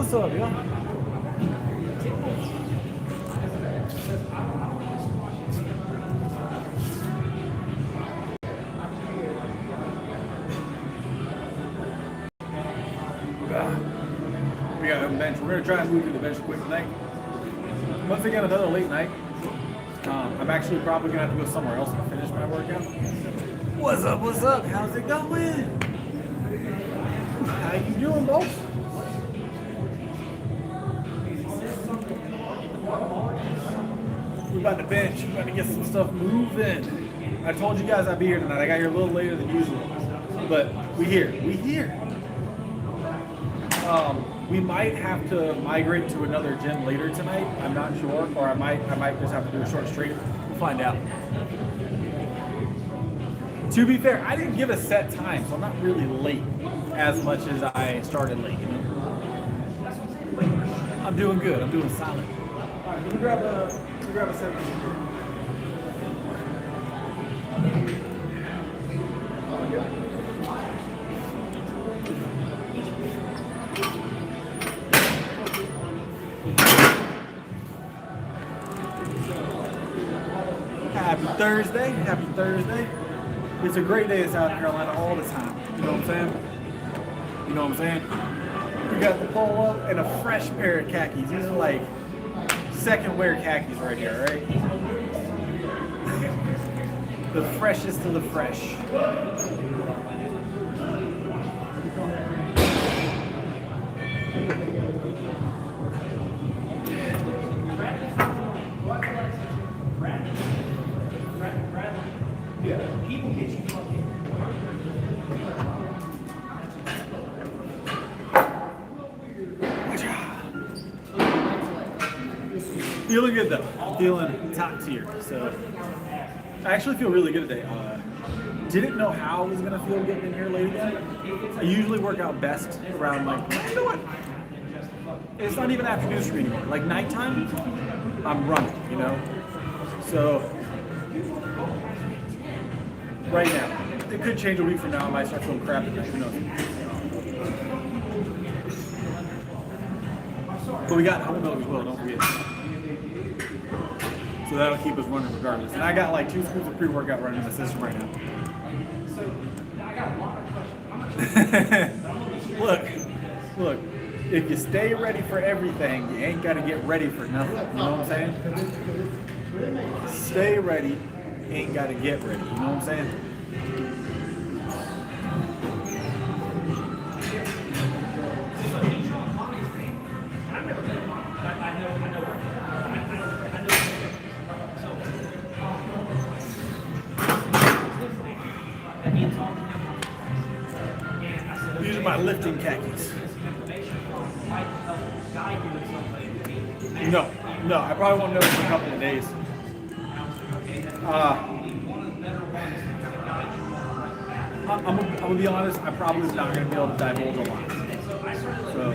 What's up, yo? We got a bench. We're gonna try and move to the bench quick tonight. Once again, another late night. I'm actually probably gonna have to go somewhere else to finish my workout. What's up? What's up? How's it going? How you doing, boss? We're about to bench. We're about to get some stuff moving. I told you guys I'd be here tonight. I got here a little later than usual, but we here. We here. We might have to migrate to another gym later tonight. I'm not sure, or I might just have to do a short streak. We'll find out. To be fair, I didn't give a set time, so I'm not really late as much as I started late. You know? I'm doing good. I'm doing solid. All right, let me grab a 7. Happy Thursday. Happy Thursday. It's a great day in South Carolina all the time. You know what I'm saying? You know what I'm saying? We got the polo and a fresh pair of khakis. These are like second wear khakis right here, right? The freshest of the fresh. Feeling good though. Feeling top tier. So I actually feel really good today. Didn't know how I was gonna feel getting in here late again. I usually work out best around like, you know what? It's not even afternoon stream anymore. Like nighttime, I'm running, you know? So right now, it could change a week from now. I might start feeling crap at night, who knows? But we got almond milk as well, don't forget. So that'll keep us running regardless. And I got like 2 scoops of pre-workout running in the system right now. Look, if you stay ready for everything, you ain't got to get ready for nothing. You know what I'm saying? Stay ready, ain't got to get ready. You know what I'm saying? These are my lifting khakis. No, I probably won't know for a couple of days. I'm gonna be honest, I'm probably not gonna be able to divulge a lot. So.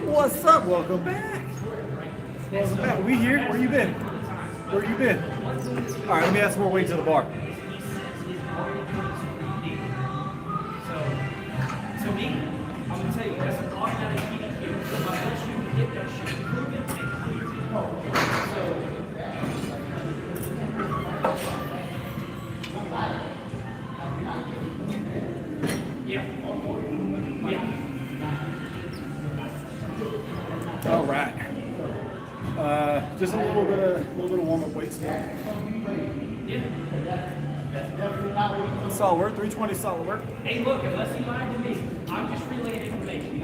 What's up? Welcome back. Welcome back. We here? Where you been? Where you been? All right, let me add some more weight to the bar. To me, I'm gonna tell you, that's an automatic heating cue. Unless you can get that shit proven and clear. All right. Just a little bit of warm-up weight stuff. Solid work, 320 solid work. Hey, look, unless he lied to me, I'm just relaying information.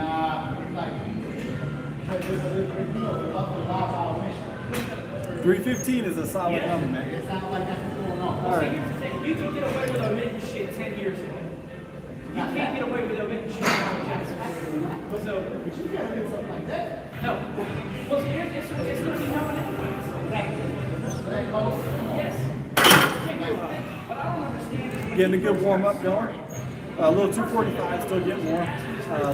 315 is a solid number, man. All right. You can get away with omitting shit 10 years ago. You can't get away with omitting shit now. So, but you gotta do something like that. No. Well, it's going to be known yes. But I don't understand. Getting a good warm-up going. A little 245, still getting warm.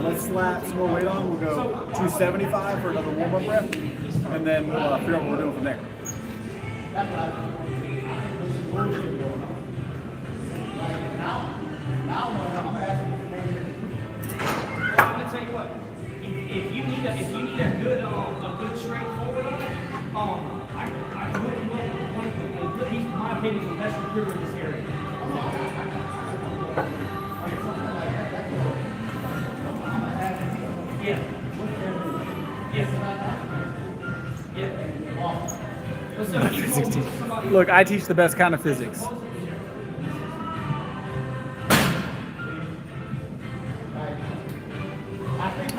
Let's slap some more weight on. We'll go 275 for another warm-up rep. And then we'll figure out what we're doing from there. Kenny's the best recruiter in this area. Yeah. Yeah. Look, I teach the best kind of physics.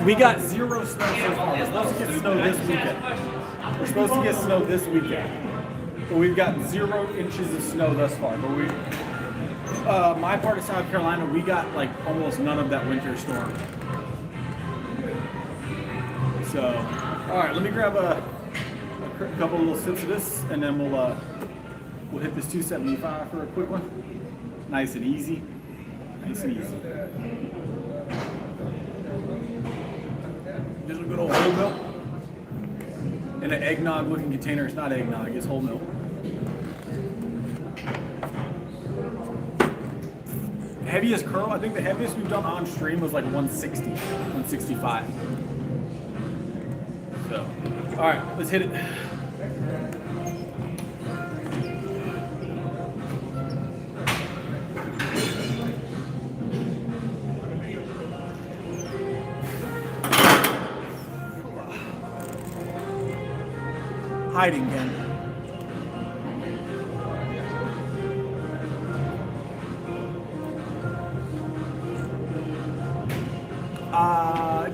We got 0 snow so far. We're supposed to get snow this weekend. We're supposed to get snow this weekend. But we've got 0 inches of snow thus far. But my part of South Carolina, we got like almost none of that winter storm. So, all right, let me grab a couple little sips of this, and then we'll hit this 275 for a quick one. Nice and easy. Nice and easy. Just a good old whole milk in an eggnog-looking container. It's not eggnog; it's whole milk. Heaviest curl, I think the heaviest we've done on stream was like 160, 165. So, all right, let's hit it. Hiding again.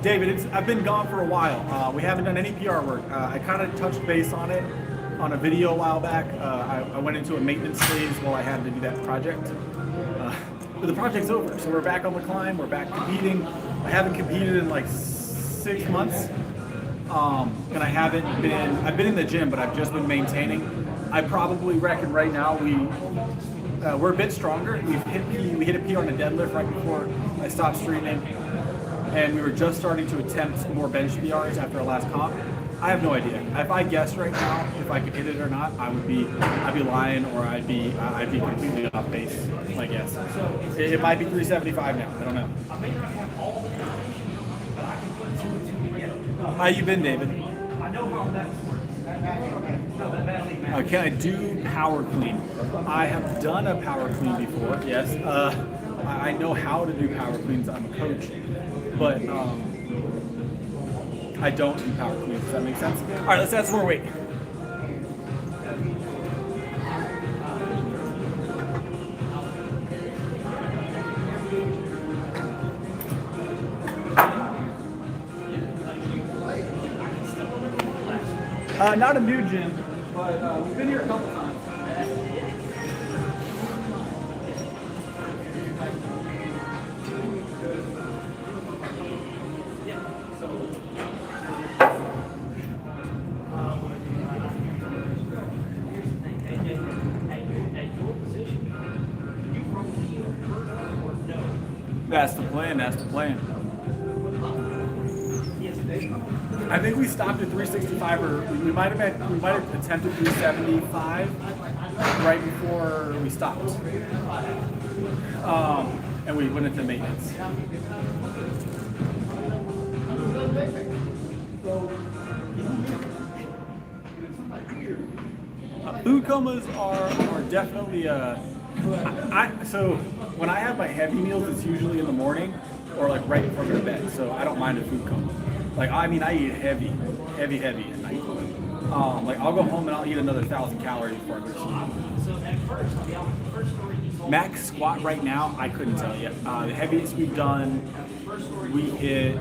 David, I've been gone for a while. We haven't done any PR work. I kind of touched base on it on a video a while back. I went into a maintenance phase while I had to do that project. But the project's over, so we're back on the climb. We're back competing. I haven't competed in like 6 months. And I've been in the gym, but I've just been maintaining. I probably reckon right now we're a bit stronger. We hit a PR on a deadlift right before I stopped streaming, and we were just starting to attempt more bench PRs after our last comp. I have no idea. If I guessed right now if I could hit it or not, I'd be lying, or I'd be completely off base. I guess it might be 375 now. I don't know. I may not have all the time, but I can put 2 and 2 together. How you been, David? I know how that works. Can I do power clean? I have done a power clean before, yes. I know how to do power cleans. I'm a coach. But I don't do power cleans. Does that make sense? All right, let's add some more weight. Not a new gym, but we've been here a couple times. That's the plan. That's the plan. I think we stopped at 365, or we might have attempted 375 right before we stopped, and we went into maintenance. Food comas are definitely so when I have my heavy meals, it's usually in the morning or like right before I go to bed. So I don't mind a food coma. Like I eat heavy at night. Like I'll go home and I'll eat another 1,000 calories before I go to sleep. Max squat right now, I couldn't tell you. The heaviest we've done, we hit.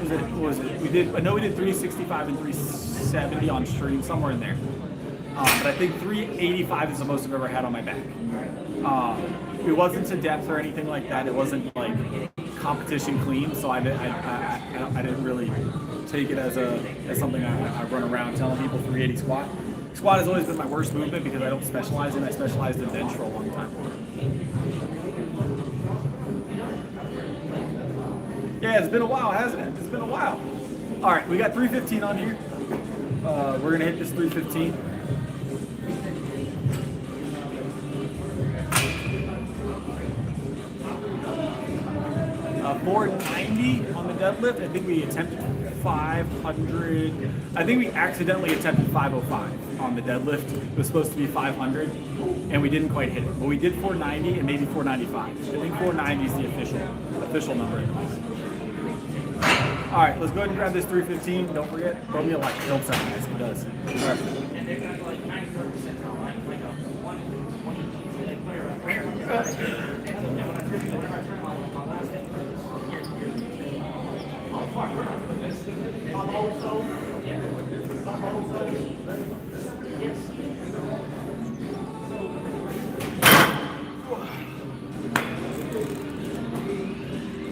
What was it? We did 365 and 370 on stream, somewhere in there. But I think 385 is the most I've ever had on my back. It wasn't to depth or anything like that. It wasn't like competition clean, so I didn't really take it as something I run around telling people 380 squat. Squat has always been my worst movement because I don't specialize in it. I specialized in bench for a long time. Yeah, it's been a while, hasn't it? It's been a while. All right, we got 315 on here. We're gonna hit this 315. 490 on the deadlift. I think we attempted 500. I think we accidentally attempted 505 on the deadlift. It was supposed to be 500, and we didn't quite hit it. But we did 490 and maybe 495. I think 490 is the official number. All right, let's go ahead and grab this 315. Don't forget, throw me a like. It helps out, guys. It does. All right.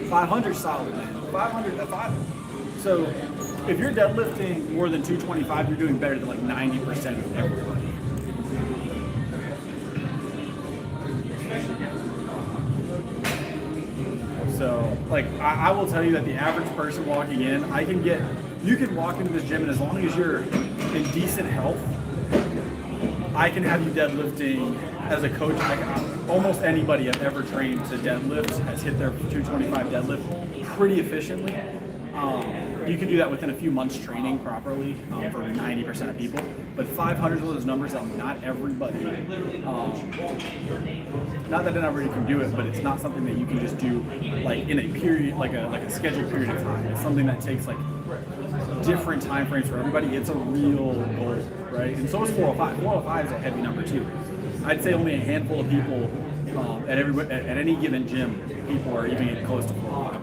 500 solid. 500 at 5. So if you're deadlifting more than 225, you're doing better than like 90% of everybody. So, like, I will tell you that the average person walking in, you can walk into this gym, and as long as you're in decent health, I can have you deadlifting as a coach. Almost anybody I've ever trained to deadlift has hit their 225 deadlift pretty efficiently. You can do that within a few months training properly for 90% of people. But 500 is one of those numbers that not everybody, not that everybody can do it, but it's not something that you can just do like in a period, like a scheduled period of time. It's something that takes like different time frames for everybody. It's a real goal, right? And so is 405. 405 is a heavy number too. I'd say only a handful of people at any given gym, people are even getting close to 405.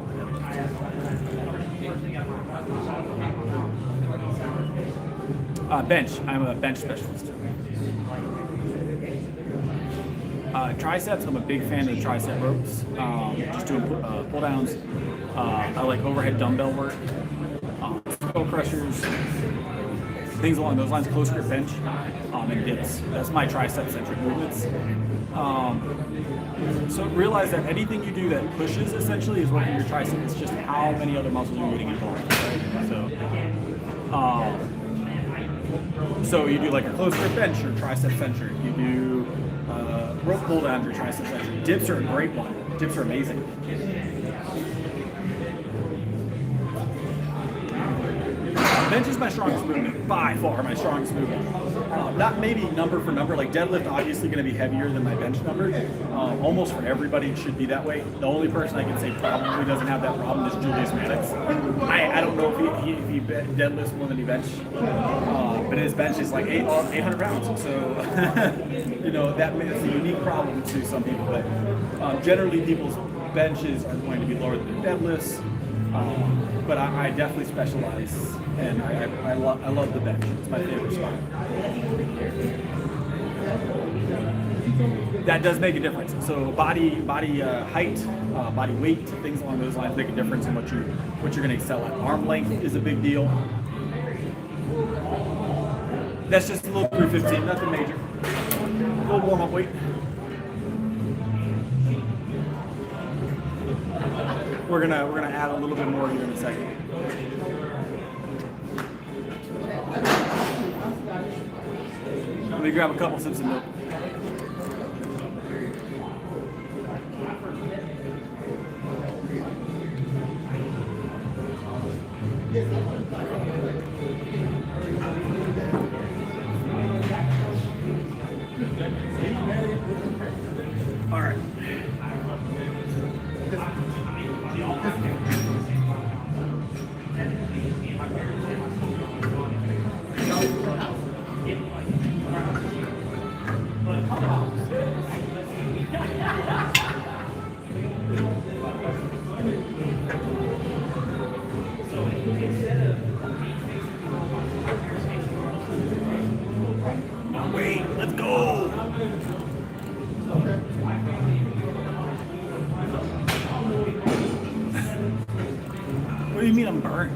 Bench. I'm a bench specialist. Triceps. I'm a big fan of the tricep ropes. Just doing pull downs. I like overhead dumbbell work. Skull crushers. Things along those lines. Close grip bench. And dips. That's my tricep centric movements. So realize that anything you do that pushes essentially is working your tricep. It's just how many other muscles you're getting involved. Right? So you do like a close grip bench or tricep centric. You do rope pull down or tricep centric. Dips are a great one. Dips are amazing. Bench is my strongest movement, by far my strongest movement. Not maybe number for number, like deadlift obviously going to be heavier than my bench number. Almost for everybody it should be that way. The only person I can say probably doesn't have that problem is Julius Maddox. I don't know if he deadlifts more than he bench, but his bench is like 800 pounds. So, that's a unique problem to some people, but generally people's benches are going to be lower than their deadlifts. But I definitely specialize, and I love the bench. It's my favorite spot. That does make a difference. So body height, body weight, things along those lines make a difference in what you're going to excel at. Arm length is a big deal. That's just a little 315, nothing major. A little warm up weight. We're gonna add a little bit more here in a second. Let me grab a couple sips of milk. All right. Wait, let's go. What do you mean I'm burnt?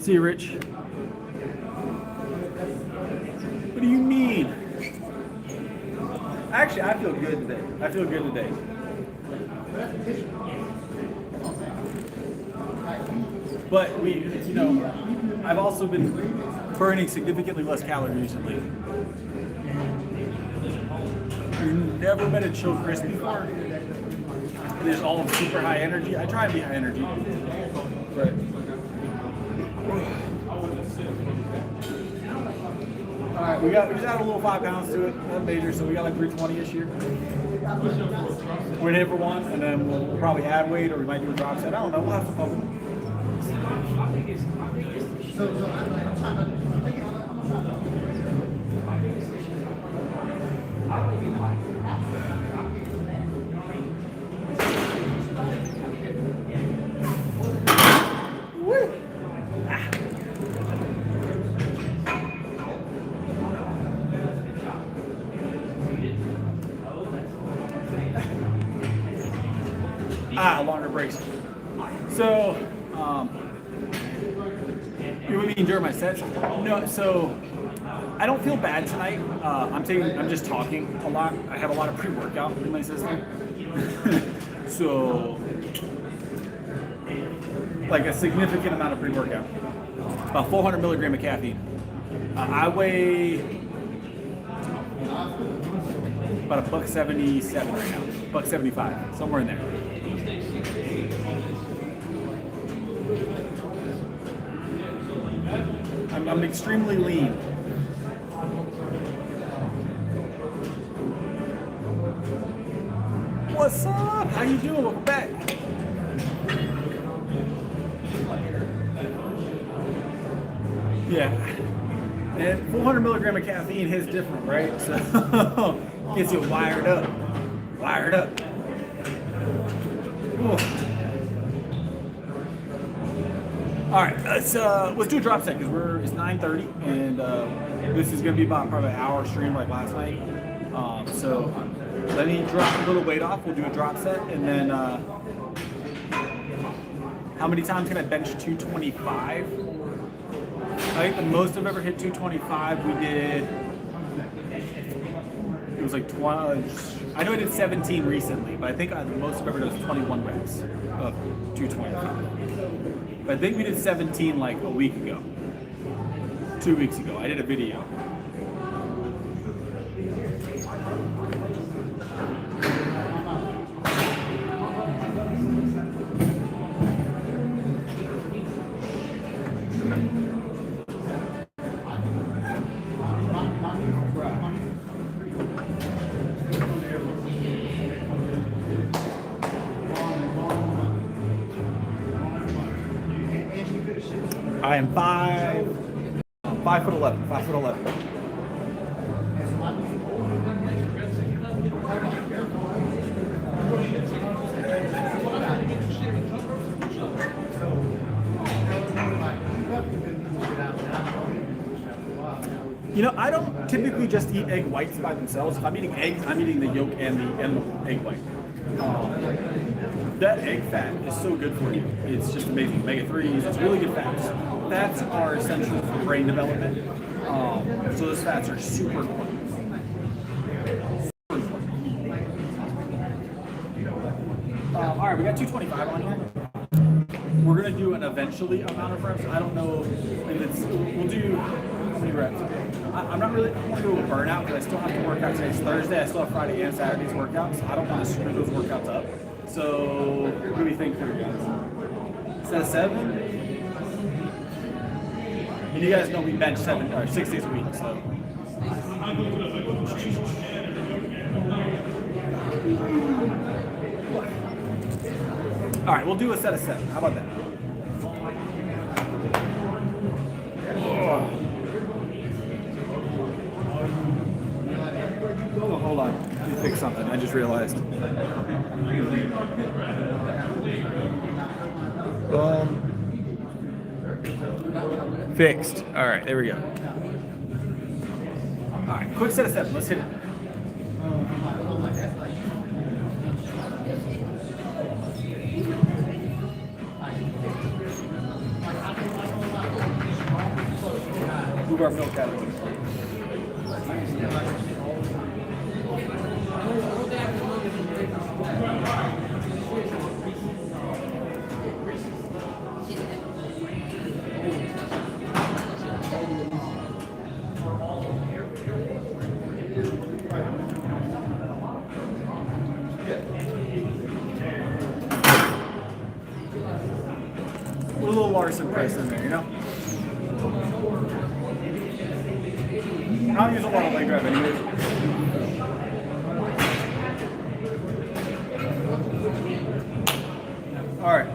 See you, Rich. What do you mean? Actually, I feel good today. But I've also been burning significantly less calories recently. You've never been a chill Chris before. It is all super high energy. I try and be high energy, but all right, we just added a little 5 pounds to it, nothing major. So we got like 320-ish here. We're gonna hit for one, and then we'll probably add weight, or we might do a drop set. I don't know. We'll have some fun. Longer breaks. So, you would mean during my sets? No. So, I don't feel bad tonight. I'm just talking a lot. I have a lot of pre-workout in my system. So, like a significant amount of pre-workout. About 400 milligrams of caffeine. I weigh about $177 right now. $175, somewhere in there. I'm extremely lean. What's up? How you doing? Welcome back. Yeah. And 400 milligrams of caffeine hits different, right? So gets you wired up. Wired up. Ooh. All right, let's do a drop set because it's 9:30 and this is gonna be about probably an hour stream like last night. So let me drop a little weight off. We'll do a drop set, and then how many times can I bench 225? I think the most I've ever hit 225 we did. It was like 20. I know I did 17 recently, but I think the most I've ever done was 21 reps of 225. But I think we did 17 like a week ago, 2 weeks ago. I did a video. I am 5'11", 5'11". You know, I don't typically just eat egg whites by themselves. If I'm eating eggs, I'm eating the yolk and the egg white. That egg fat is so good for you. It's just amazing. Omega-3s, it's really good fats. Fats are essential for brain development. So those fats are super important. All right, we got 225 on here. We're gonna do an eventually amount of reps. I don't know if we'll do how many reps. I'm not really, I want to do a burnout because I still have to work out. Today's Thursday. I still have Friday and Saturday's workouts. So I don't want to screw those workouts up. So what do we think here, guys? Set of 7? And you guys know we bench 6 days a week, so. All right, we'll do a set of 7. How about that? Oh, hold on. Let me fix something. I just realized. Fixed. All right, there we go. All right, quick set of 7. Let's hit it. Move our milk out of the way. a little Larson press in there, you know? I don't use a lot of leg drive anyways. All right.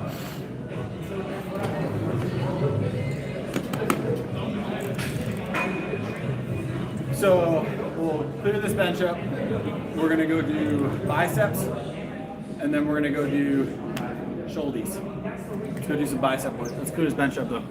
So we'll clear this bench up. We're gonna go do biceps, and then we're gonna go do shoulders. Let's go do some bicep work. Let's clear this bench up though.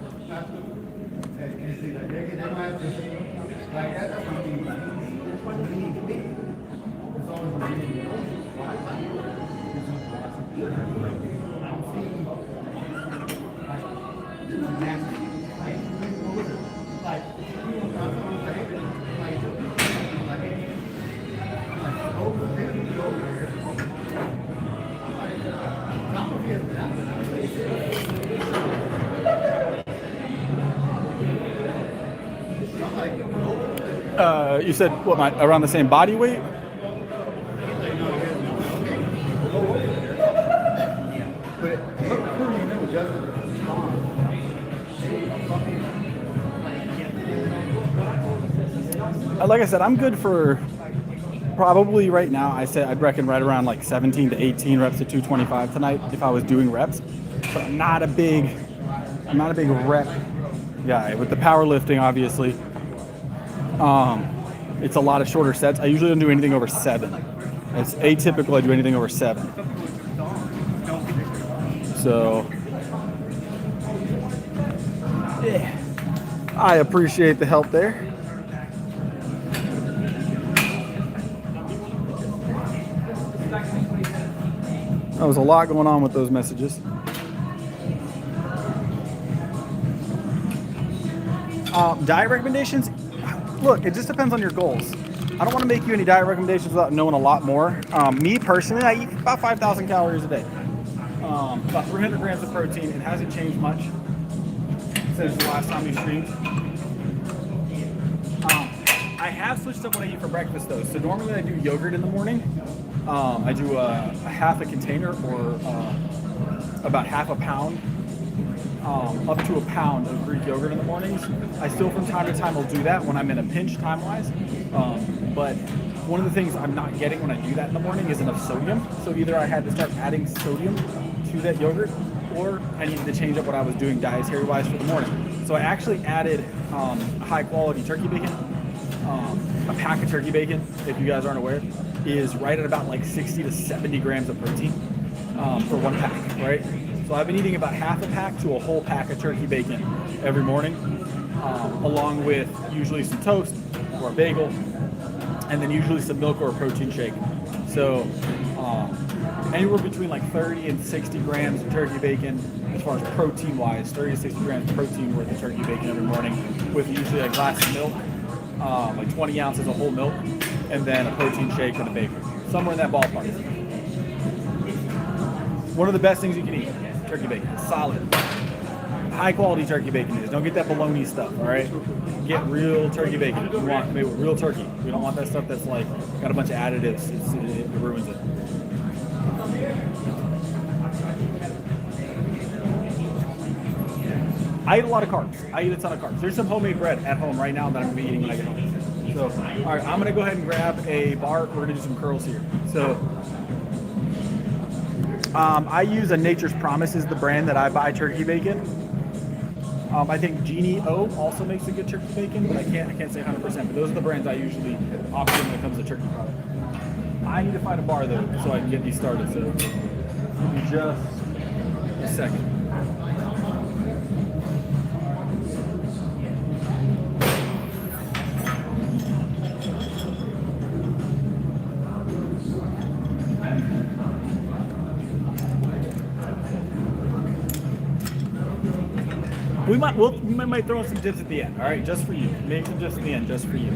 You said what? Around the same body weight? Like I said, I'm good for probably right now. I'd reckon right around like 17 to 18 reps at 225 tonight if I was doing reps. But I'm not a big rep guy with the powerlifting, obviously. It's a lot of shorter sets. I usually don't do anything over 7. It's atypical I do anything over 7. So, yeah. I appreciate the help there. There was a lot going on with those messages. Diet recommendations? Look, it just depends on your goals. I don't want to make you any diet recommendations without knowing a lot more. Me personally, I eat about 5,000 calories a day. About 300 grams of protein. It hasn't changed much since the last time we streamed. I have switched up what I eat for breakfast though. So normally I do yogurt in the morning. I do a half a container or about half a pound, up to a pound of Greek yogurt in the mornings. I still from time to time will do that when I'm in a pinch time-wise. But one of the things I'm not getting when I do that in the morning is enough sodium. So either I had to start adding sodium to that yogurt, or I needed to change up what I was doing dietary-wise for the morning. So I actually added high-quality turkey bacon. A pack of turkey bacon, if you guys aren't aware, is right at about like 60 to 70 grams of protein for one pack, right? So I've been eating about half a pack to a whole pack of turkey bacon every morning, along with usually some toast or a bagel, and then usually some milk or a protein shake. So anywhere between like 30 and 60 grams of turkey bacon as far as protein wise, 30 to 60 grams of protein worth of turkey bacon every morning, with usually a glass of milk, like 20 ounces of whole milk, and then a protein shake and a bagel. Somewhere in that ballpark. One of the best things you can eat, turkey bacon. Solid. High quality turkey bacon is. Don't get that bologna stuff, all right? Get real turkey bacon. You want made with real turkey. We don't want that stuff that's like got a bunch of additives. It ruins it. I eat a lot of carbs. I eat a ton of carbs. There's some homemade bread at home right now that I'm going to be eating when I get home. So, all right, I'm going to go ahead and grab a bar. We're going to do some curls here. So, I use a Nature's Promise is the brand that I buy turkey bacon. I think Genie O also makes a good turkey bacon, but I can't say 100%. But those are the brands I usually opt in when it comes to turkey product. I need to find a bar though, so I can get these started. So, give me just a second. We might throw in some dips at the end, all right, just for you. Make some dips at the end, just for you.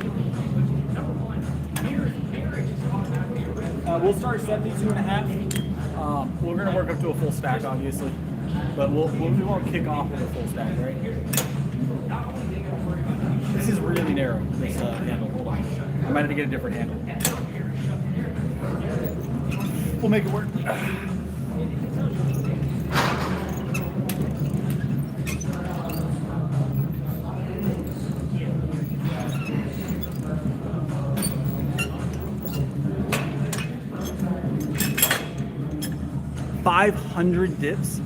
We'll start 72 and a half. We're gonna work up to a full stack, obviously, but we won't kick off with a full stack, right? This is really narrow, this handle. Hold on. I might have to get a different handle. We'll make it work. 500 dips?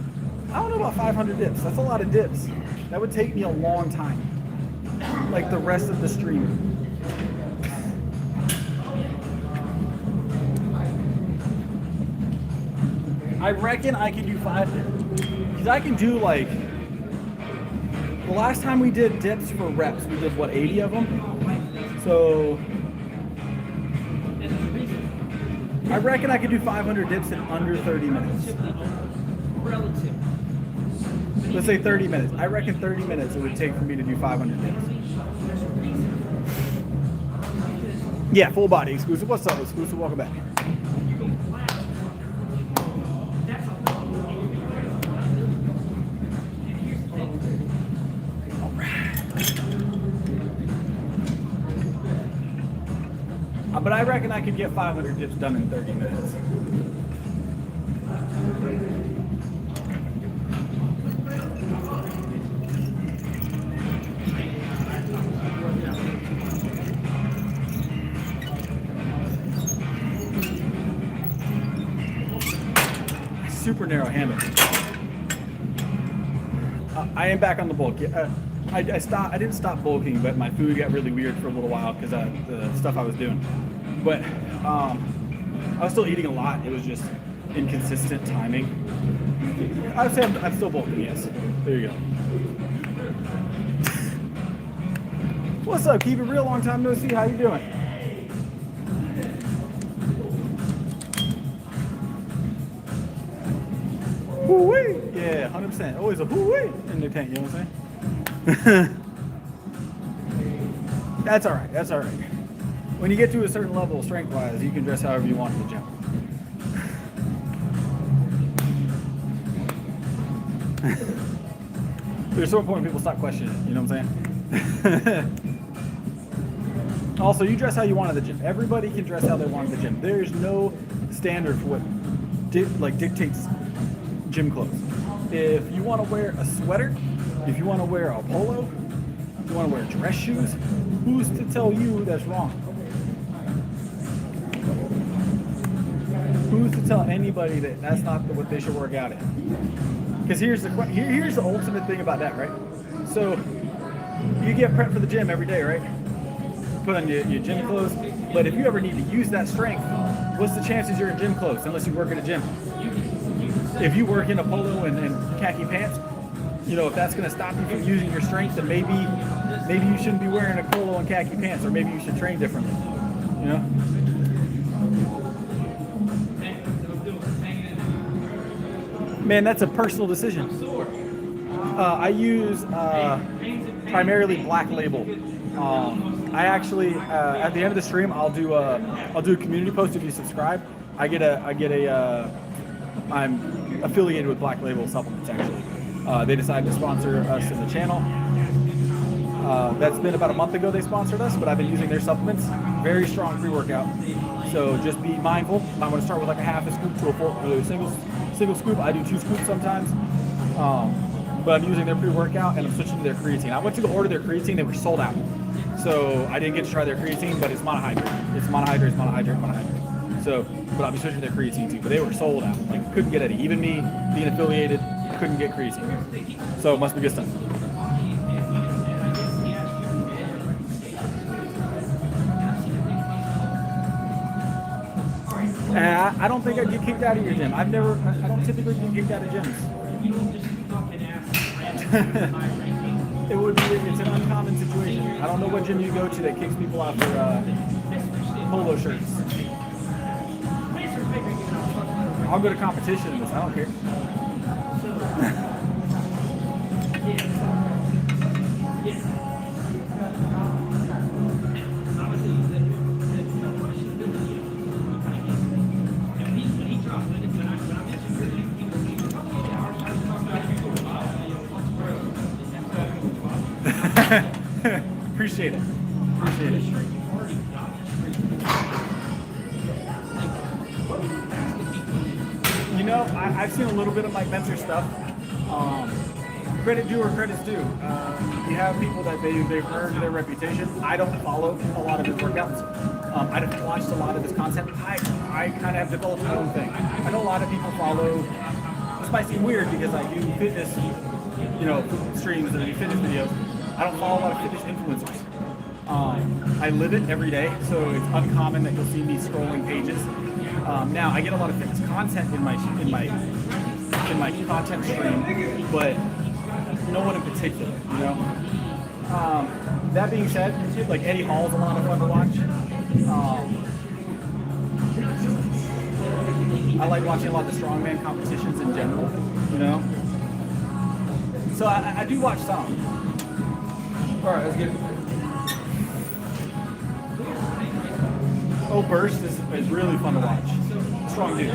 I don't know about 500 dips. That's a lot of dips. That would take me a long time. Like the rest of the stream. I reckon I can do 5, because I can do like, the last time we did dips for reps, we did what, 80 of them? So, I reckon I could do 500 dips in under 30 minutes. Let's say 30 minutes. I reckon 30 minutes it would take for me to do 500 dips. Yeah, full body exclusive. What's up, exclusive? Welcome back. But I reckon I could get 500 dips done in 30 minutes. Super narrow handle. I am back on the bulk. I didn't stop bulking, but my food got really weird for a little while because of the stuff I was doing. But I was still eating a lot. It was just inconsistent timing. I would say I'm still bulking, yes. There you go. What's up? Keep it real. Long time no see. How you doing? Woo-wee! Yeah, 100%. Always a woo-wee in the tank, you know what I'm saying? That's all right. That's all right. When you get to a certain level, strength-wise, you can dress however you want in the gym. There's so important people stop questioning it, you know what I'm saying? Also, you dress how you want at the gym. Everybody can dress how they want at the gym. There's no standard for what dictates gym clothes. If you want to wear a sweater, if you want to wear a polo, if you want to wear dress shoes, who's to tell you that's wrong? Who's to tell anybody that that's not what they should work out in? Because here's the ultimate thing about that, right? So you get prepped for the gym every day, right? Put on your gym clothes. But if you ever need to use that strength, what's the chances you're in gym clothes unless you work at a gym? If you work in a polo and khaki pants, you know, if that's going to stop you from using your strength, then maybe you shouldn't be wearing a polo and khaki pants, or maybe you should train differently. You know? Man, that's a personal decision. I use primarily Black Label. I actually at the end of the stream, I'll do a community post if you subscribe. I'm affiliated with Black Label Supplements, actually. They decided to sponsor us in the channel. That's been about a month ago they sponsored us, but I've been using their supplements. Very strong pre-workout. So just be mindful. I'm going to start with like a half a scoop to a single scoop. I do 2 scoops sometimes. But I'm using their pre-workout and I'm switching to their creatine. I went to go order their creatine. They were sold out. So I didn't get to try their creatine, but it's monohydrate. It's monohydrate. So, but I'll be switching to their creatine too. But they were sold out. Like, couldn't get any. Even me, being affiliated, couldn't get creatine. So it must be good stuff. I don't think I'd get kicked out of your gym. I don't typically get kicked out of gyms. It's an uncommon situation. I don't know what gym you go to that kicks people out for polo shirts. I'll go to competition in this, I don't care. Appreciate it. You know, I've seen a little bit of Mike Mentor stuff. Credit due where credit's due. You have people that they've earned their reputation. I don't follow a lot of his workouts. I haven't watched a lot of his content. I kind of have developed my own thing. I know a lot of people follow this might seem weird because I do fitness, streams and fitness videos. I don't follow a lot of fitness influencers. I live it every day, so it's uncommon that you'll see me scrolling pages. Now I get a lot of fitness content in my content stream, but no one in particular, That being said, like Eddie Hall's a lot of fun to watch. I like watching a lot of the strongman competitions in general, So I do watch some. All right, let's get it. Oh, Burst is really fun to watch. Strong dude.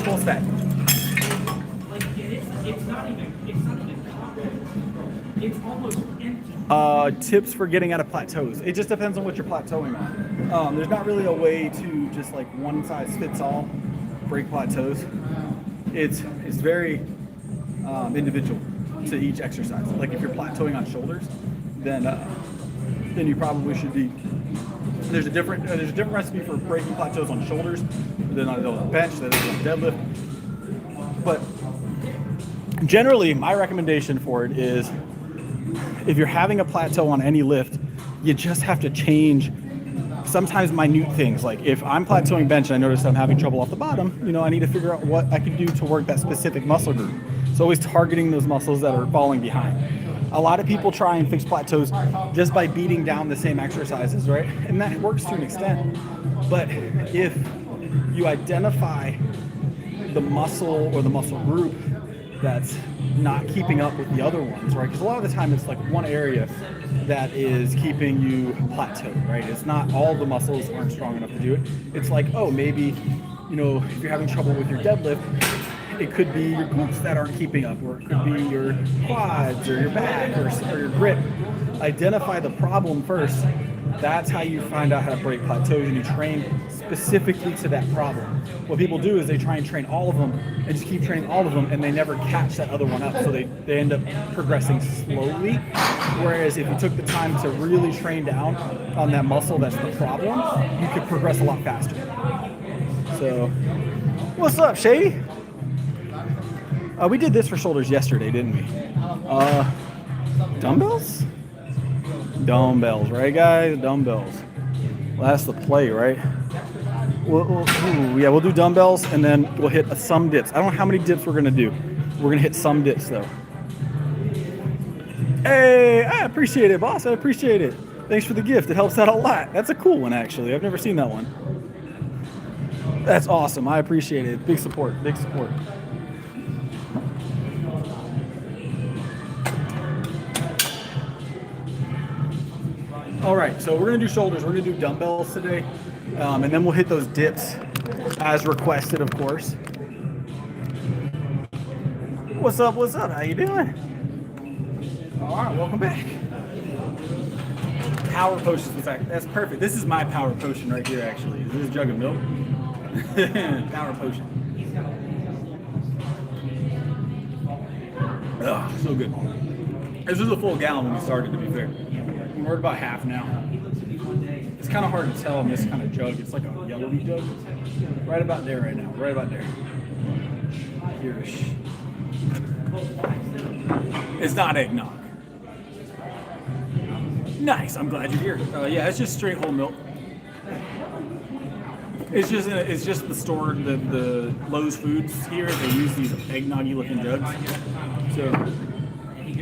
Full stack. It's almost empty. Tips for getting out of plateaus. It just depends on what you're plateauing on. There's not really a way to just like one size fits all break plateaus. It's very individual to each exercise. Like if you're plateauing on shoulders, then you probably should be. There's a different recipe for breaking plateaus on shoulders than on a bench, than on deadlift. But generally, my recommendation for it is if you're having a plateau on any lift, you just have to change sometimes minute things. Like if I'm plateauing bench and I notice I'm having trouble off the bottom, I need to figure out what I can do to work that specific muscle group. So always targeting those muscles that are falling behind. A lot of people try and fix plateaus just by beating down the same exercises, right? And that works to an extent. But if you identify the muscle or the muscle group that's not keeping up with the other ones, right? Because a lot of the time it's like one area that is keeping you plateaued, right? It's not all the muscles aren't strong enough to do it. It's like, oh, maybe, if you're having trouble with your deadlift, it could be your glutes that aren't keeping up, or it could be your quads or your back or your grip. Identify the problem first. That's how you find out how to break plateaus, and you train specifically to that problem. What people do is they try and train all of them and just keep training all of them, and they never catch that other one up, so they end up progressing slowly. Whereas if you took the time to really train down on that muscle that's the problem, you could progress a lot faster. So, what's up, Shady? We did this for shoulders yesterday, didn't we? Dumbbells? Dumbbells, right, guys? Dumbbells. Well, that's the play, right? We'll do dumbbells, and then we'll hit some dips. I don't know how many dips we're going to do. We're going to hit some dips, though. Hey, I appreciate it, boss. I appreciate it. Thanks for the gift. It helps out a lot. That's a cool one, actually. I've never seen that one. That's awesome. I appreciate it. Big support. Big support. All right, so we're gonna do shoulders. We're gonna do dumbbells today, and then we'll hit those dips as requested, of course. What's up? What's up? How you doing? All right, welcome back. Power potions. That's perfect. This is my power potion right here. Actually, is this a jug of milk? Power potion. Oh, so good. This was a full gallon when we started, to be fair. We're at about half now. It's kind of hard to tell on this kind of jug. It's like a yellowy jug. Right about there right now. Right about there. Here-ish. It's not eggnog. Nice. I'm glad you're here. Yeah, it's just straight whole milk. It's just the store, the Lowe's Foods here. They use these eggnoggy looking jugs. So,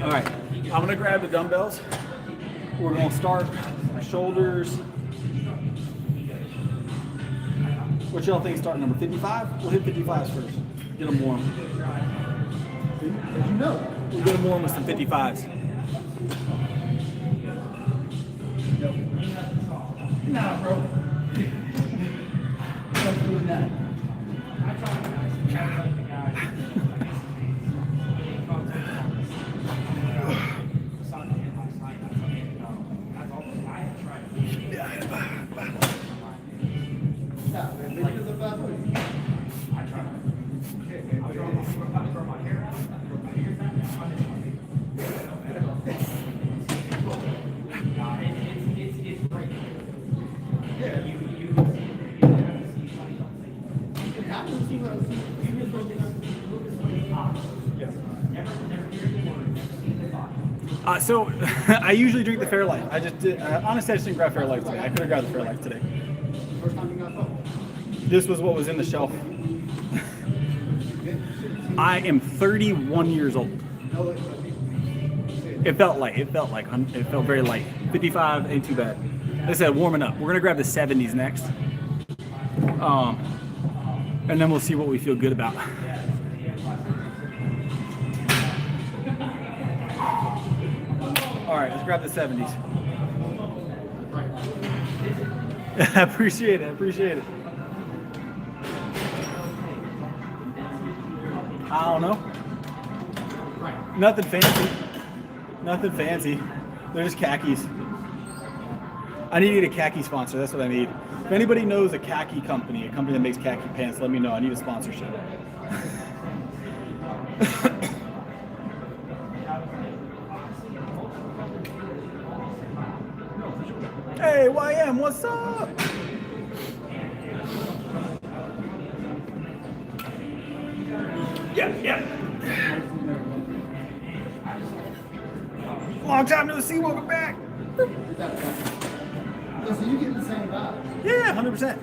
all right. I'm gonna grab the dumbbells. We're going to start shoulders. What y'all think start number 55? We'll hit 55s first. Get them warm. As you know, we'll get them warm with some 55s. Nah, bro. Don't do that. So I usually drink the Fairlife. I just did, honestly, I just didn't grab Fairlife today. I could have grabbed the Fairlife today. This was what was in the shelf. I am 31 years old. It felt light. It felt very light. 55 ain't too bad. Like I said, warming up. We're gonna grab the 70s next, and then we'll see what we feel good about. All right, let's grab the 70s. I appreciate it. I appreciate it. I don't know. Nothing fancy. Nothing fancy. They're just khakis. I need to get a khaki sponsor. That's what I need. If anybody knows a khaki company, a company that makes khaki pants, let me know. I need a sponsorship. Hey, YM, what's up? Yeah. Long time no see, welcome back. Yeah, so you get the same vibe. Yeah, 100%.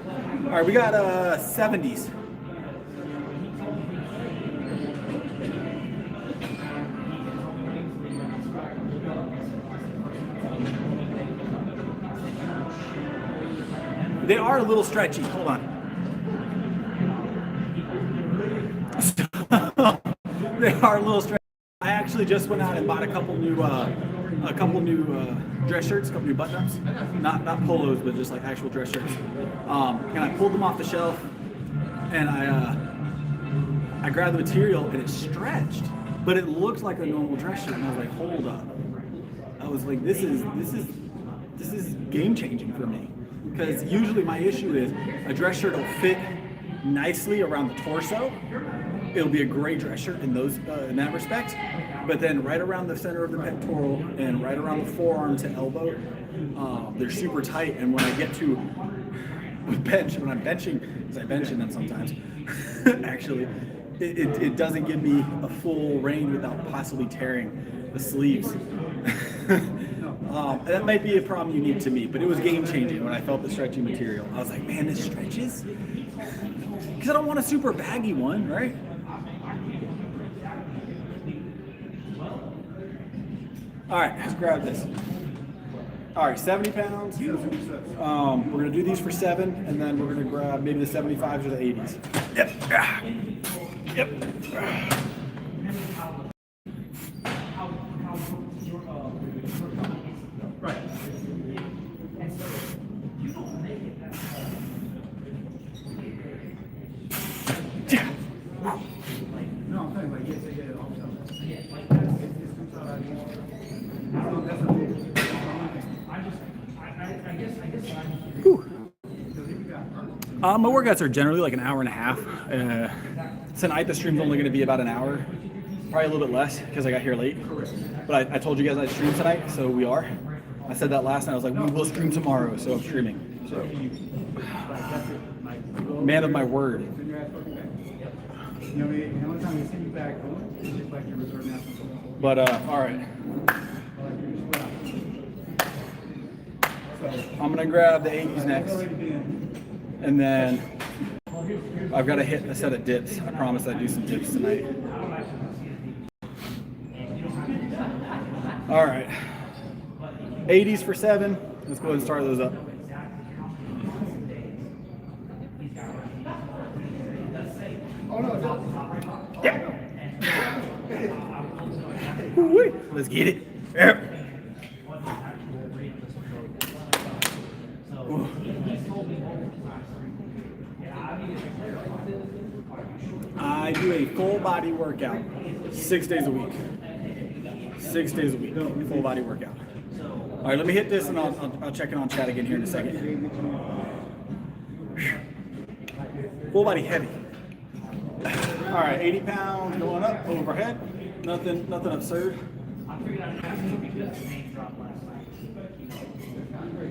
All right, we got 70s. They are a little stretchy. Hold on. They are a little stretchy. I actually just went out and bought a couple new dress shirts, a couple new button-ups. Not polos, but just like actual dress shirts. And I pulled them off the shelf, and I grabbed the material, and it stretched, but it looked like a normal dress shirt. And I was like, hold up. I was like, this is game changing for me. Because usually my issue is a dress shirt will fit nicely around the torso. It'll be a great dress shirt in that respect. But then right around the center of the pectoral and right around the forearm to elbow, they're super tight. And when I get to bench, when I'm benching, because I bench in them sometimes, actually, it doesn't give me a full range without possibly tearing the sleeves. That might be a problem unique to me, but it was game changing when I felt the stretchy material. I was like, man, this stretches? Because I don't want a super baggy one, right? All right, let's grab this. All right, 70 pounds. We're gonna do these for 7, and then we're gonna grab maybe the 75s or the 80s. Yep. Right. No, I'm saying like yes, they get it all. My workouts are generally like an hour and a half. Tonight the stream's only going to be about an hour, probably a little bit less because I got here late. But I told you guys I'd stream tonight, so we are. I said that last night. I was like, we will stream tomorrow, so I'm streaming. So, man of my word. But all right. I'm gonna grab the 80s next, and then I've got to hit a set of dips. I promise I'd do some dips tonight. All right, 80s for 7. Let's go ahead and start those up. Yeah. Woo-wee. Let's get it. Yep. I do a full body workout 6 days a week. 6 days a week, full body workout. All right, let me hit this and I'll check in on chat again here in a second. Full body heavy. All right, 80 pounds going up, overhead. Nothing absurd.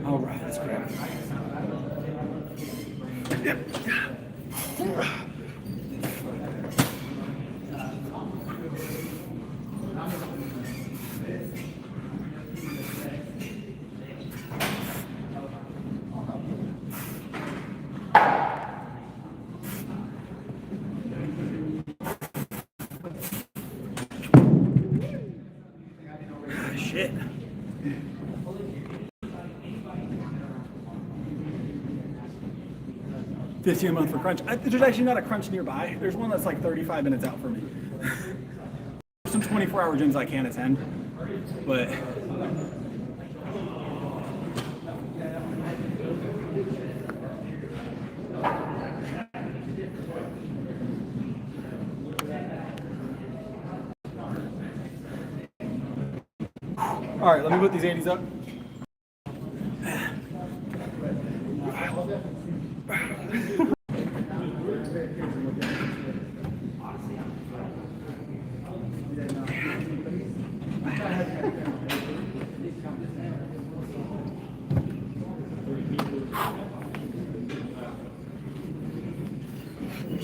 All right, let's grab it. Yep. shit. $15 a month for Crunch. There's actually not a Crunch nearby. There's one that's like 35 minutes out for me. Some 24-hour gyms I can't attend, but all right, let me put these 80s up.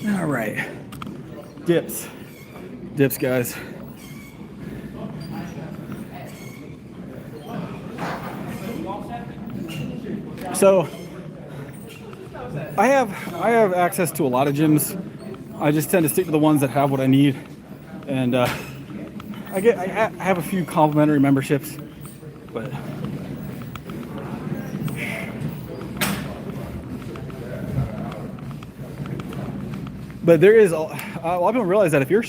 All right, dips, guys. So I have access to a lot of gyms. I just tend to stick to the ones that have what I need, and I have a few complimentary memberships, but there is a lot of people realize that if you're,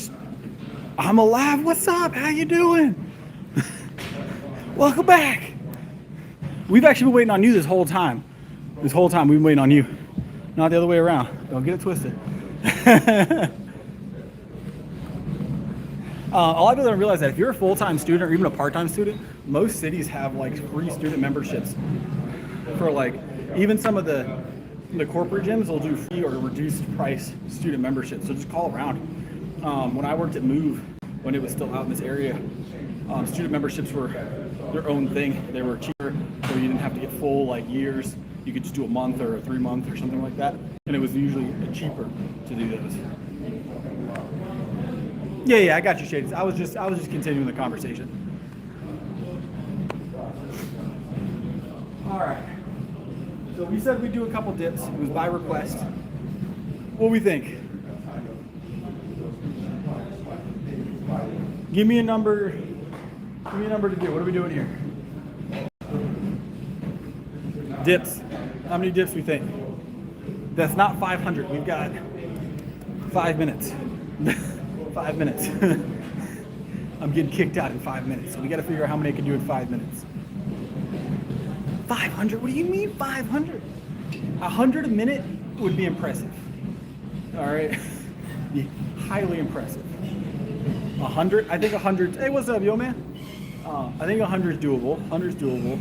I'm alive. What's up? How you doing? Welcome back. We've actually been waiting on you this whole time. This whole time we've been waiting on you, not the other way around. Don't get it twisted. A lot of people don't realize that if you're a full-time student or even a part-time student, most cities have like free student memberships for like, even some of the corporate gyms will do free or reduced price student memberships. So just call around. When I worked at Move, when it was still out in this area, student memberships were their own thing. They were cheaper, so you didn't have to get full like years. You could just do a month or a 3 month or something like that, and it was usually cheaper to do those. Yeah, I got you, Shades. I was just continuing the conversation. All right. So we said we'd do a couple dips. It was by request. What do we think? Give me a number. Give me a number to do. What are we doing here? Dips. How many dips we think? That's not 500. We've got 5 minutes. 5 minutes. I'm getting kicked out in 5 minutes. So we got to figure out how many I can do in 5 minutes. 500? What do you mean 500? 100 a minute would be impressive. All right? Be highly impressive. 100? I think 100. Hey, what's up, yo, man? I think 100 is doable. 100 is doable.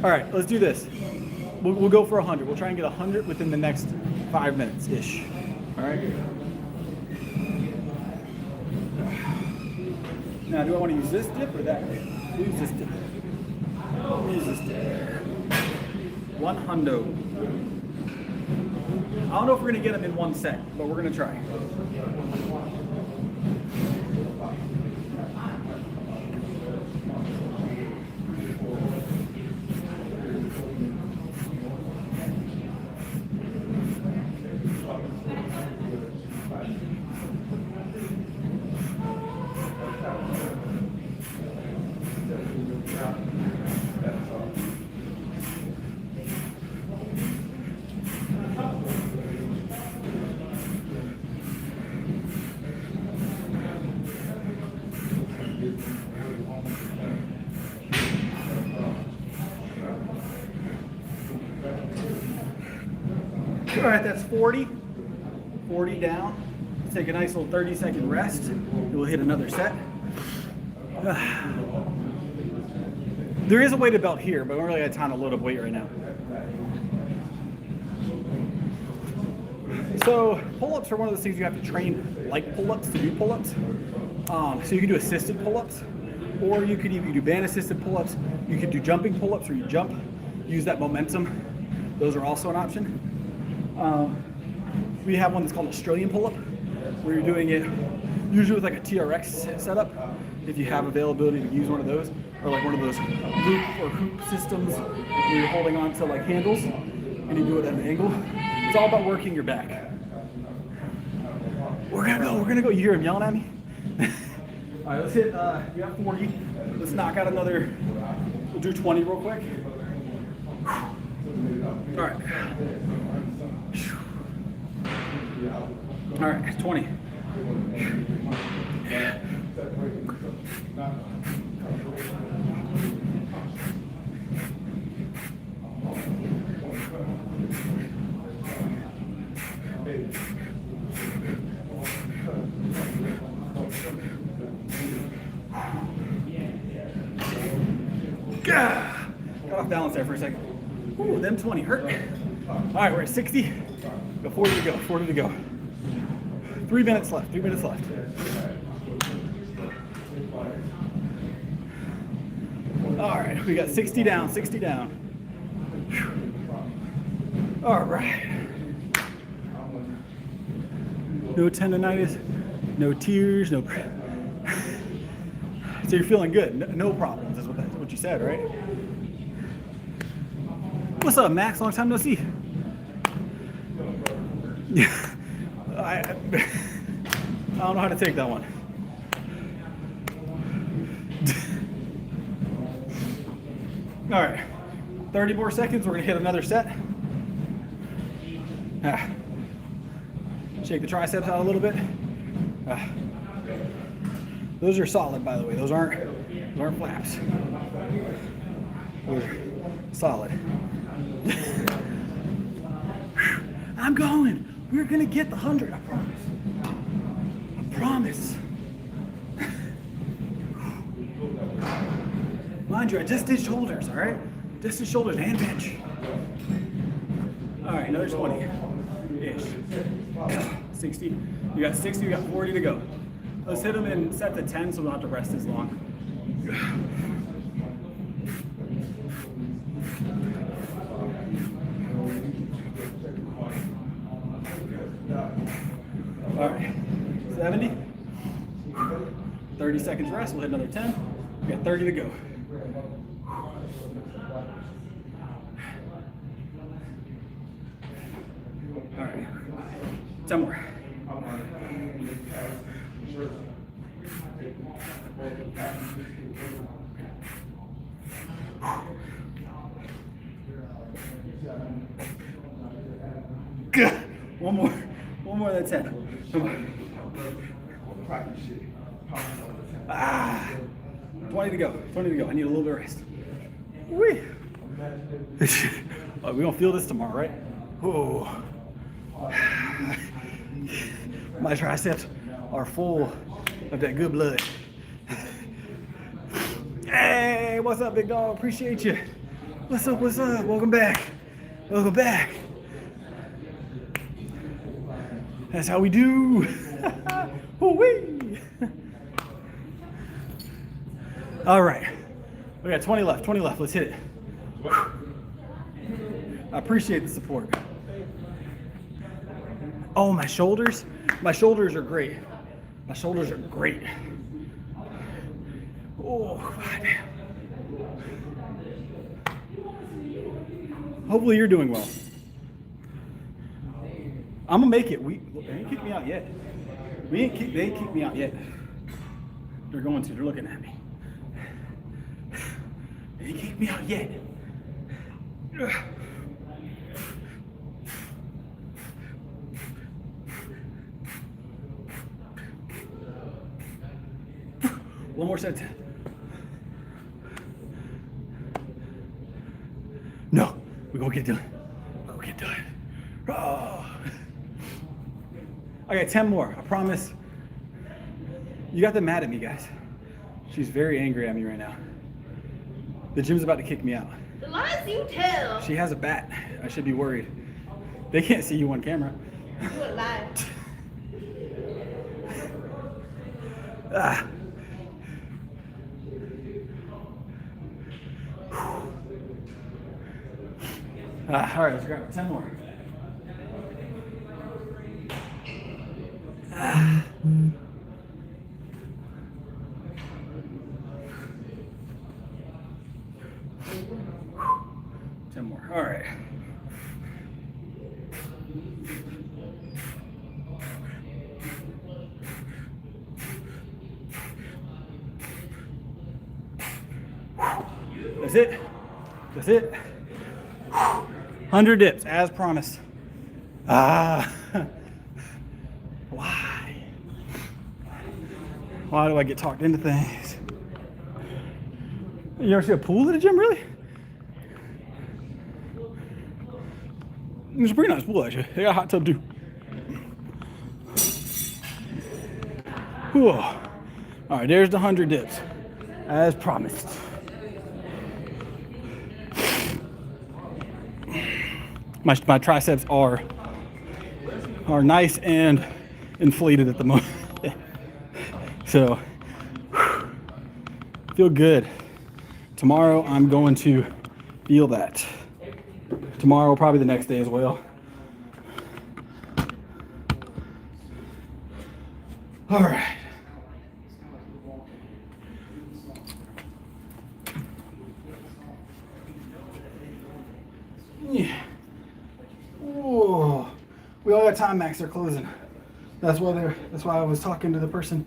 All right, let's do this. We'll go for 100. We'll try and get 100 within the next 5 minutes-ish. All right? Now, do I want to use this dip or that dip? Use this dip. Use this dip. 100. I don't know if we're going to get them in one set, but we're going to try. All right, that's 40. 40 down. Let's take a nice little 30-second rest. We'll hit another set. There is a weighted belt here, but we don't really have time to load up weight right now. So pull-ups are one of those things you have to train like pull-ups to do pull-ups. So you can do assisted pull-ups, or you could do band assisted pull-ups. You could do jumping pull-ups where you jump, use that momentum. Those are also an option. We have one that's called Australian pull-up, where you're doing it usually with like a TRX setup, if you have availability to use one of those, or like one of those loop or hoop systems where you're holding on to like handles and you do it at an angle. It's all about working your back. We're gonna go. You hear him yelling at me? All right, let's hit, you got 40. Let's knock out another, we'll do 20 real quick. All right. All right, 20. Got off balance there for a second. Ooh, them 20 hurt. All right, we're at 60. Got 40 to go, 40 to go. 3 minutes left, 3 minutes left. All right, we got 60 down, 60 down. All right. No tendonitis, no tears, no. So you're feeling good, no problems is what you said, right? What's up, Max? Long time no see. I don't know how to take that one. All right, 30 more seconds. We're gonna hit another set. Shake the triceps out a little bit. Those are solid, by the way. Those aren't flaps. Those are solid. I'm going. We're gonna get the 100. I promise. I promise. Mind you, I just did shoulders. All right, just did shoulders and bench. All right, another 20-ish. 60. You got 60. You got 40 to go. Let's hit them in sets of 10 so we don't have to rest as long. All right, 70. 30 seconds rest. We'll hit another 10. We got 30 to go. All right, 10 more. Good. One more, that's 10. Come on. 20 to go, 20 to go. I need a little bit of rest. Whee. We don't feel this tomorrow, right? Oh. My triceps are full of that good blood. Hey, what's up, big dog? Appreciate you. What's up, what's up? Welcome back. Welcome back. That's how we do. Woo-wee. All right. We got 20 left, 20 left. Let's hit it. I appreciate the support. Oh, my shoulders? My shoulders are great. My shoulders are great. Oh, God. Hopefully you're doing well. I'm gonna make it. They ain't kicked me out yet. They ain't kicked me out yet. They're going to. They're looking at me. They ain't kicked me out yet. One more set. No, we're gonna get done. We're gonna get done. Oh. I got 10 more, I promise. You got them mad at me, guys. She's very angry at me right now. The gym's about to kick me out. The lies you tell. She has a bat. I should be worried. They can't see you on camera. You a liar. Ah. All right, let's grab 10 more. Ah. 10 more. All right. That's it. That's it. 100 dips, as promised. Ah. Why? Why do I get talked into things? You ever see a pool at a gym, really? It's a pretty nice pool, actually. They got a hot tub, too. Whew. All right, there's the 100 dips, as promised. My triceps are nice and inflated at the moment. So, feel good. Tomorrow, I'm going to feel that. Tomorrow, probably the next day as well. All right. Yeah. Whoa. We all got time, Max. They're closing. That's why I was talking to the person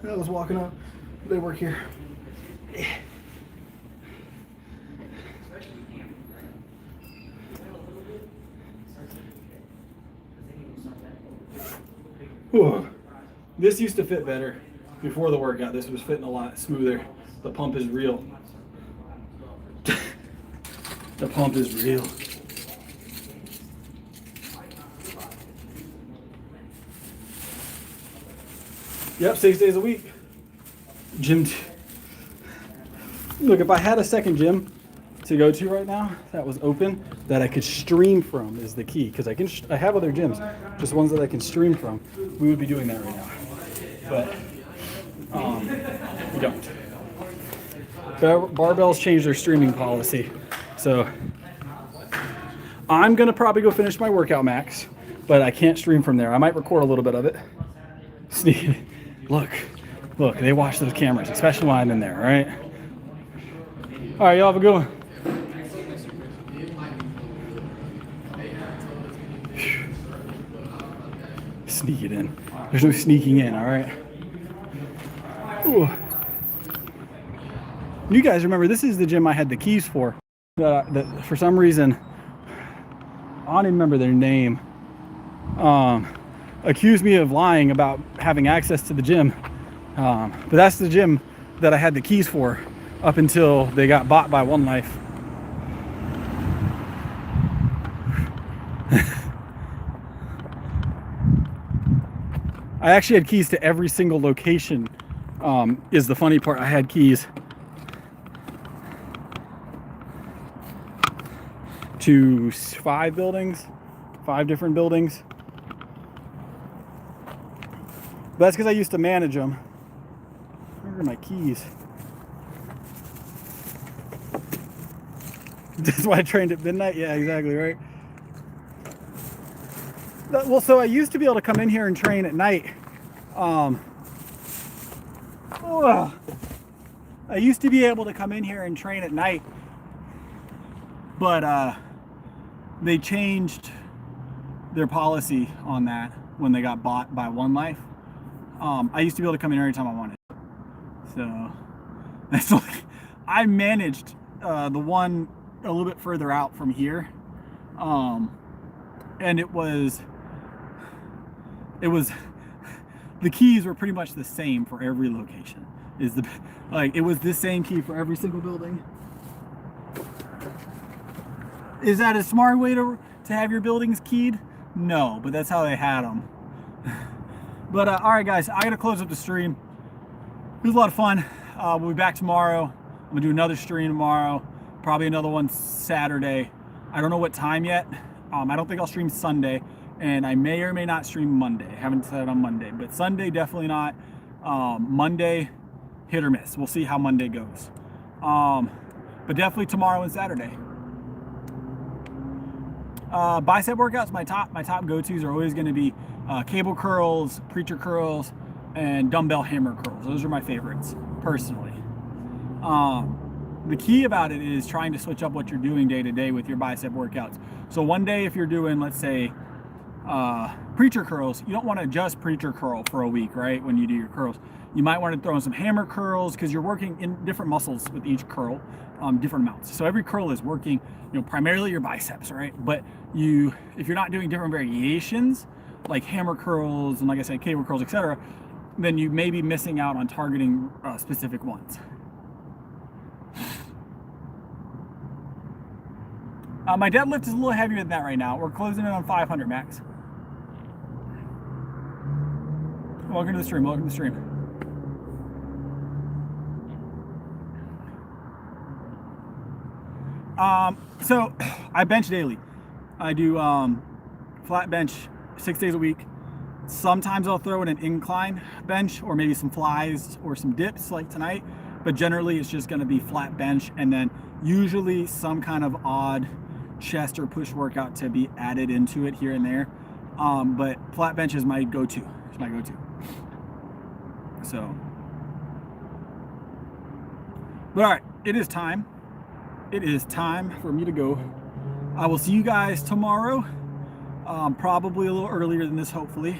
that was walking up. They work here. Yeah. Whew. This used to fit better before the workout. This was fitting a lot smoother. The pump is real. The pump is real. Yep, 6 days a week. Gym. Look, if I had a second gym to go to right now that was open, that I could stream from, is the key. Because I have other gyms, just ones that I can stream from. We would be doing that right now. But we don't. Barbells changed their streaming policy. So I'm going to probably go finish my workout, Max. But I can't stream from there. I might record a little bit of it. Sneak. Look, they watch those cameras, especially when I'm in there, all right? All right, y'all have a good one. Sneak it in. There's no sneaking in, all right? Ooh. You guys remember, this is the gym I had the keys for. That for some reason, I don't even remember their name. Accused me of lying about having access to the gym. But that's the gym that I had the keys for up until they got bought by One Life. I actually had keys to every single location, is the funny part. I had keys to 5 different buildings. But that's because I used to manage them. Where are my keys? That's why I trained at midnight? Yeah, exactly, right? Well, so I used to be able to come in here and train at night. I used to be able to come in here and train at night. But they changed their policy on that when they got bought by One Life. I used to be able to come in here anytime I wanted. So that's like, I managed the one a little bit further out from here. And it was the keys were pretty much the same for every location. It was the same key for every single building. Is that a smart way to have your buildings keyed? No, but that's how they had them. But all right, guys, I gotta close up the stream. It was a lot of fun. We'll be back tomorrow. I'm gonna do another stream tomorrow, probably another one Saturday. I don't know what time yet. I don't think I'll stream Sunday, and I may or may not stream Monday. I haven't decided on Monday, but Sunday definitely not. Monday, hit or miss. We'll see how Monday goes. But definitely tomorrow and Saturday. Bicep workouts, my top go-tos are always going to be cable curls, preacher curls, and dumbbell hammer curls. Those are my favorites, personally. The key about it is trying to switch up what you're doing day to day with your bicep workouts. So one day if you're doing, let's say, preacher curls, you don't want to just preacher curl for a week, right? When you do your curls, You might want to throw in some hammer curls because you're working in different muscles with each curl, different amounts. So every curl is working, primarily your biceps, right? But if you're not doing different variations, like hammer curls and like I said, cable curls, etc., then you may be missing out on targeting specific ones. My deadlift is a little heavier than that right now. We're closing in on 500 max. Welcome to the stream. Welcome to the stream. So I bench daily. I do flat bench 6 days a week. Sometimes I'll throw in an incline bench or maybe some flies or some dips like tonight, but generally it's just going to be flat bench and then usually some kind of odd chest or push workout to be added into it here and there. But flat bench is my go-to. It's my go-to. So, but all right, it is time. It is time for me to go. I will see you guys tomorrow. Probably a little earlier than this, hopefully.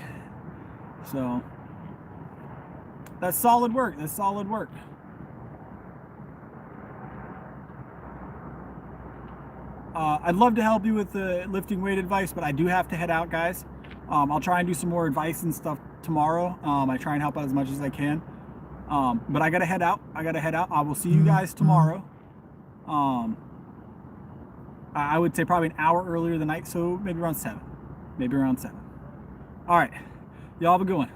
So that's solid work. That's solid work. I'd love to help you with the lifting weight advice, but I do have to head out, guys. I'll try and do some more advice and stuff tomorrow. I try and help out as much as I can. But I gotta head out. I will see you guys tomorrow. I would say probably an hour earlier than night, so maybe around 7. All right, y'all have a good one.